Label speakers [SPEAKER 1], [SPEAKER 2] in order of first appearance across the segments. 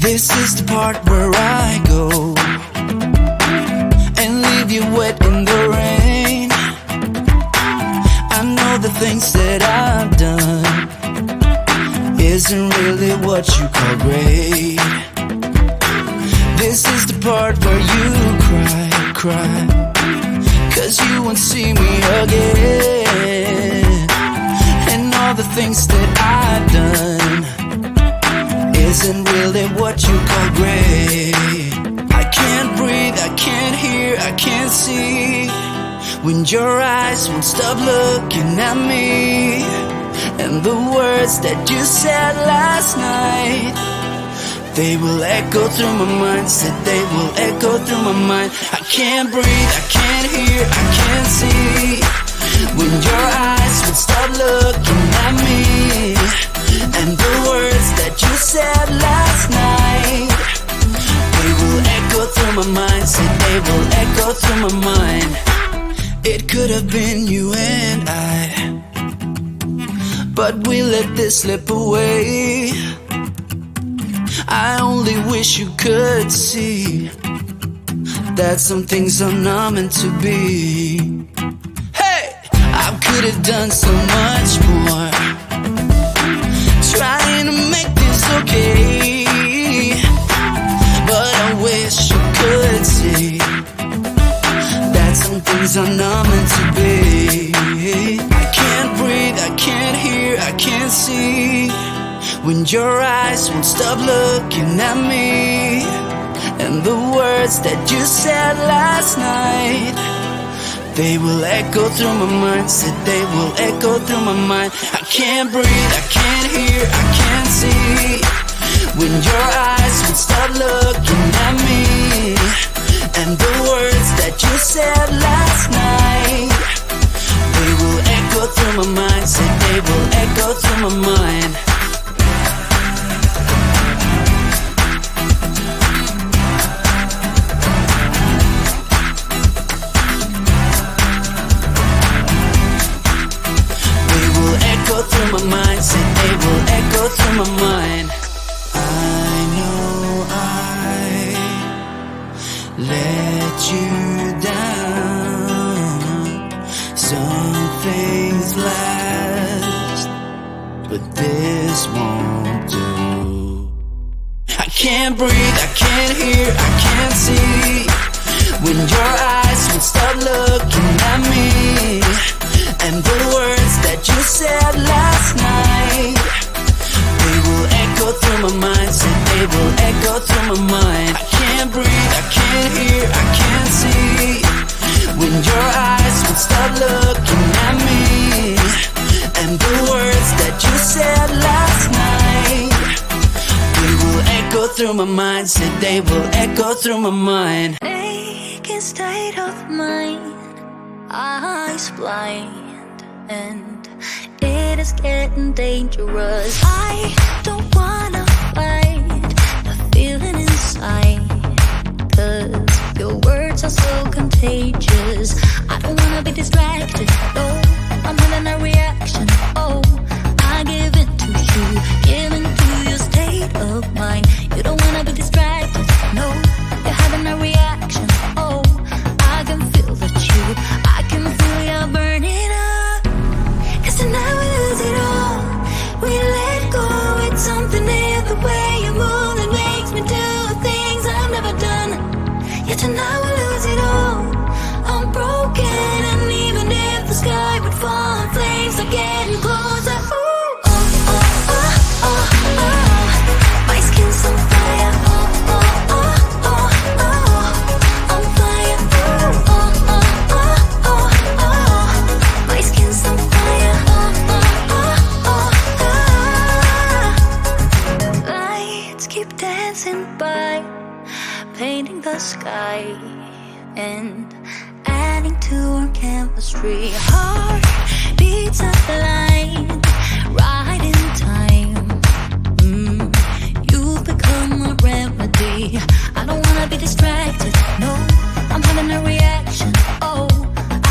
[SPEAKER 1] This is the part where I go and leave you wet in the rain. I know the things that I've done isn't really what you call great. This is the part where you cry, 'cause you won't see me again. And all the things that I've done isn't really what you call great. I can't breathe, I can't hear, I can't see when your eyes won't stop looking at me. And the words that you said last night, they will echo through my mind, said they will echo through my mind. I can't breathe, I can't hear, I can't see when your eyes would stop looking at me. And the words that you said last night, they will echo through my mind, said they will echo through my mind. It could have been you and I, but we let this slip away. I only wish you could see that some things are not meant to be. Hey, I could have done so much more, trying to make this okay. But I wish you could see that some things are not meant to be. I can't breathe, I can't hear, I can't see when your eyes won't stop looking at me. And the words that you said last night, they will echo through my mind, said they will echo through my mind. I can't breathe, I can't hear, I can't see when your eyes would stop looking at me. And the words that you said last night, they will echo through my mind, said they will echo through my mind. Through my mind, say they will echo through my mind. I know I let you down. Some things last, but this won't do. I can't breathe, I can't hear, I can't see when your eyes would stop looking at me. And the words that you said last night, they will echo through my mind, said they will echo through my mind. I can't breathe, I can't hear, I can't see when your eyes would stop looking at me. And the words that you said last night, they will echo through my mind, said they will echo through my mind.
[SPEAKER 2] Aching state of mind, eyes blind, and it is getting dangerous. I don't wanna fight the feeling inside, 'cause your words are so contagious. I don't wanna be distracted, no, I'm having a reaction. Oh, I give in to you, give in to your state of mind. You don't wanna be distracted, no, you're having a reaction. Oh, I can feel the truth, I can feel you burning up. Tonight we lose it all, we let go. It's something in the way you move that makes me do things I've never done. Yeah, tonight we lose it all, I'm broken. And even if the sky would fall, flames are getting closer. Ooh, oh, oh, oh, oh, oh. My skin's on fire. Oh, oh, oh, oh, oh. On fire. Ooh, oh, oh, oh, oh, oh. My skin's on fire. Keep dancing by, painting the sky and adding to our chemistry. Heart beats aligned, right in time. You've become a remedy. I don't wanna be distracted, no, I'm having a reaction. Oh,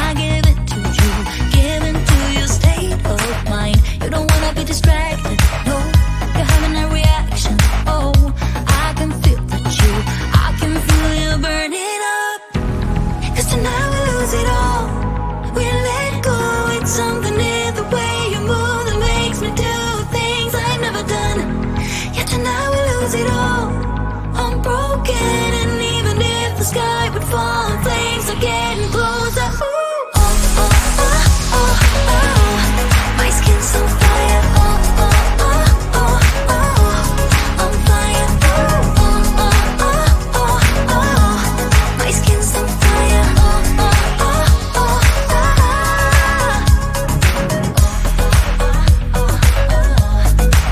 [SPEAKER 2] I give it to you, give in to your state of mind. You don't wanna be distracted, no, you're having a reaction. Oh, I can fall, flames are getting closer. Ooh, oh, oh, oh, oh, oh. My skin's on fire. Oh, oh, oh, oh, oh. On fire. Oh, oh, oh, oh, oh, oh. My skin's on fire. Oh, oh, oh, oh, oh.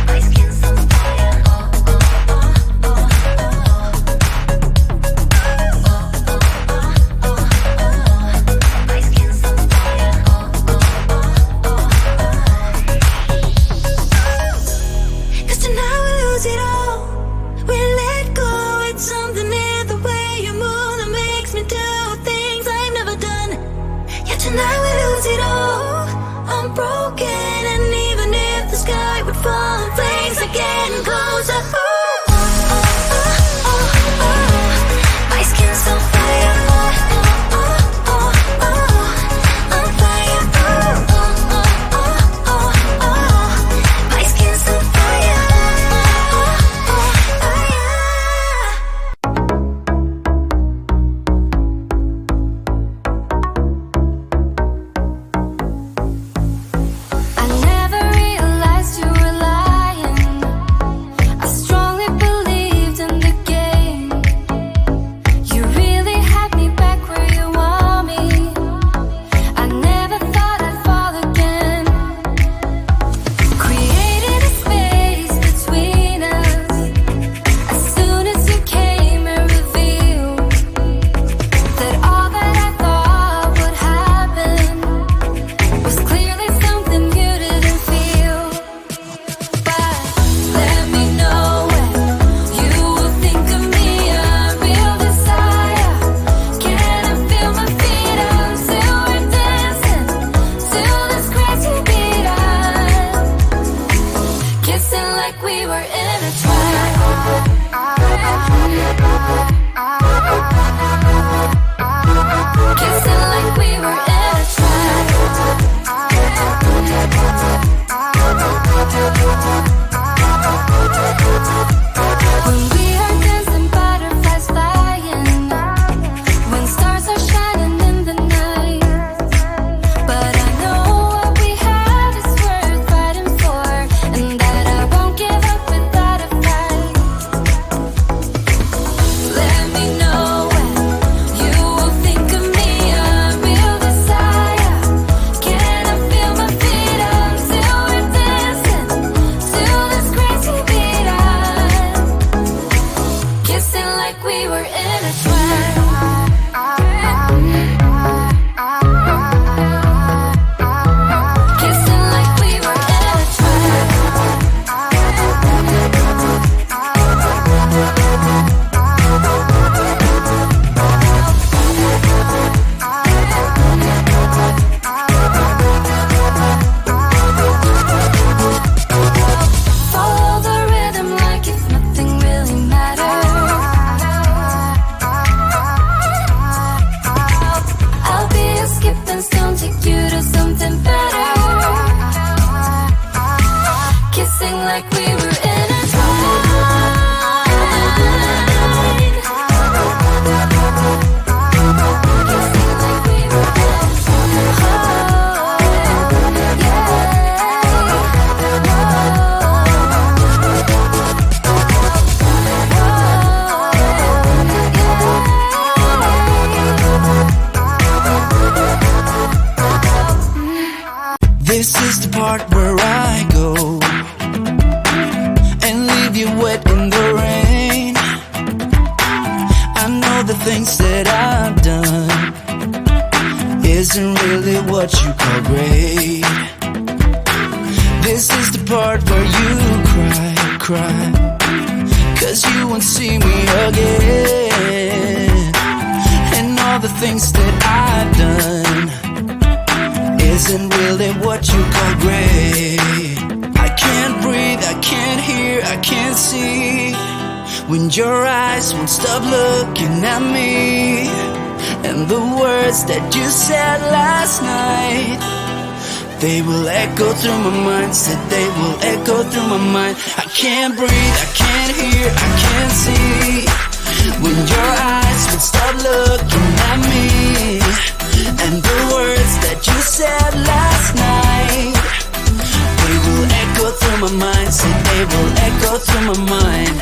[SPEAKER 2] My skin's on fire. Cause tonight we lose it all. We let go, it's something in the way you move that makes me do things I've never done. Yeah, tonight we lose it all. I'm broken, and even if the sky would fall, flames are getting closer. Ooh, oh, oh, oh, oh. My skin's on fire. Oh, oh, oh, oh. On fire. Oh, oh, oh, oh, oh, oh. My skin's on fire. Oh, oh, oh, I never realized you were lying. I strongly believed in the game. You really had me back where you want me. I never thought I'd fall again. Created a space between us. As soon as you came and revealed that all that I thought would happen was clearly something you didn't feel. But let me know when you will think of me, a real desire. Can I feel my feet until we're dancing, till this crazy beat up, kissing like we were intertwined. Kissing like we were when we are dancing, butterflies flying, when stars are shining in the night. But I know what we had is worth fighting for, and that I won't give up without a fight. Let me know when you will think of me, a real desire. Can I feel my feet until we're dancing, till this crazy beat up, kissing like we were intertwined. Kissing like we were Follow the rhythm like if nothing really mattered. I'll be a skipping stone, take you to something better. Kissing like we were intertwined. Kissing like we were
[SPEAKER 1] This is the part where I go and leave you wet in the rain. I know the things that I've done isn't really what you call great. This is the part where you cry, 'cause you won't see me again. And all the things that I've done isn't really what you call great. I can't breathe, I can't hear, I can't see, when your eyes won't stop looking at me. And the words that you said last night, they will echo through my mind, said they will echo through my mind. I can't breathe, I can't hear, I can't see, when your eyes would stop looking at me, and the words that you said last night, they will echo through my mind. Say they will echo through my mind.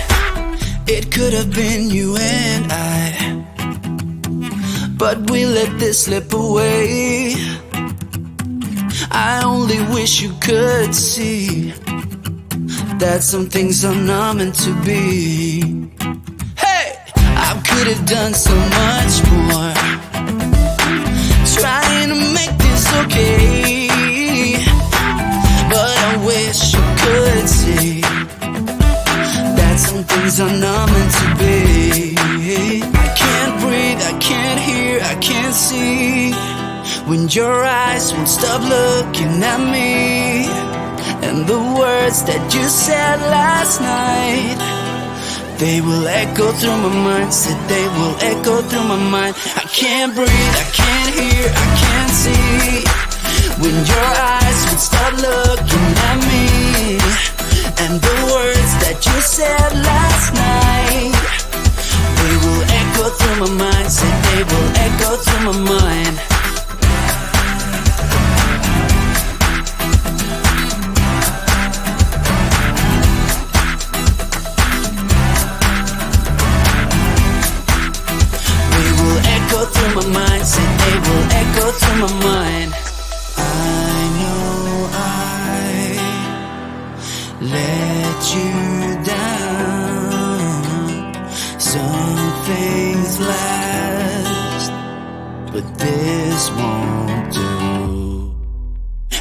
[SPEAKER 1] It could have been you and I, but we let this slip away. I only wish you could see that some things are not meant to be. Hey, I could have done so much more, trying to make this okay, but I wish you could see that some things are not meant to be. I can't breathe, I can't hear, I can't see, when your eyes won't stop looking at me, and the words that you said last night, they will echo through my mind. Said they will echo through my mind. I can't breathe, I can't hear, I can't see, when your eyes would stop looking at me, and the words that you said last night, they will echo through my mind. Said they will echo through my mind. Through my mind, say they will echo through my mind. I know I let you down. Some things last, but this won't do.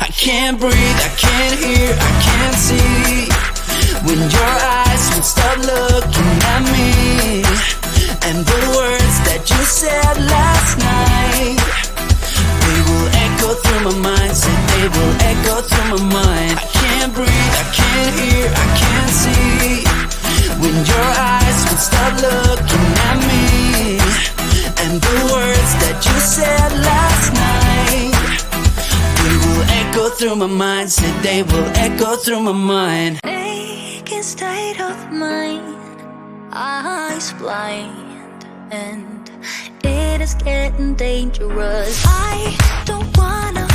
[SPEAKER 1] I can't breathe, I can't hear, I can't see, when your eyes would stop looking at me, and the words that you said last night, they will echo through my mind. Said they will echo through my mind. I can't breathe, I can't hear, I can't see, when your eyes would stop looking at me, and the words that you said last night, they will echo through my mind. Said they will echo through my mind.
[SPEAKER 2] Aching state of mind, eyes blind, and it is getting dangerous. I don't wanna